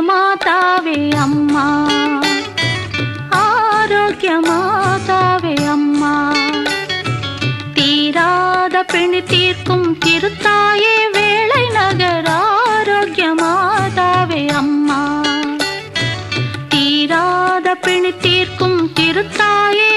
மாதாவே அம்மா, ஆரோக்கிய மாதாவே அம்மா, தீராத பிணி தீர்க்கும் திருத்தாயே வேளை நகர் ஆரோக்கிய மாதாவே அம்மா, தீராத பிணி தீர்க்கும் திருத்தாயே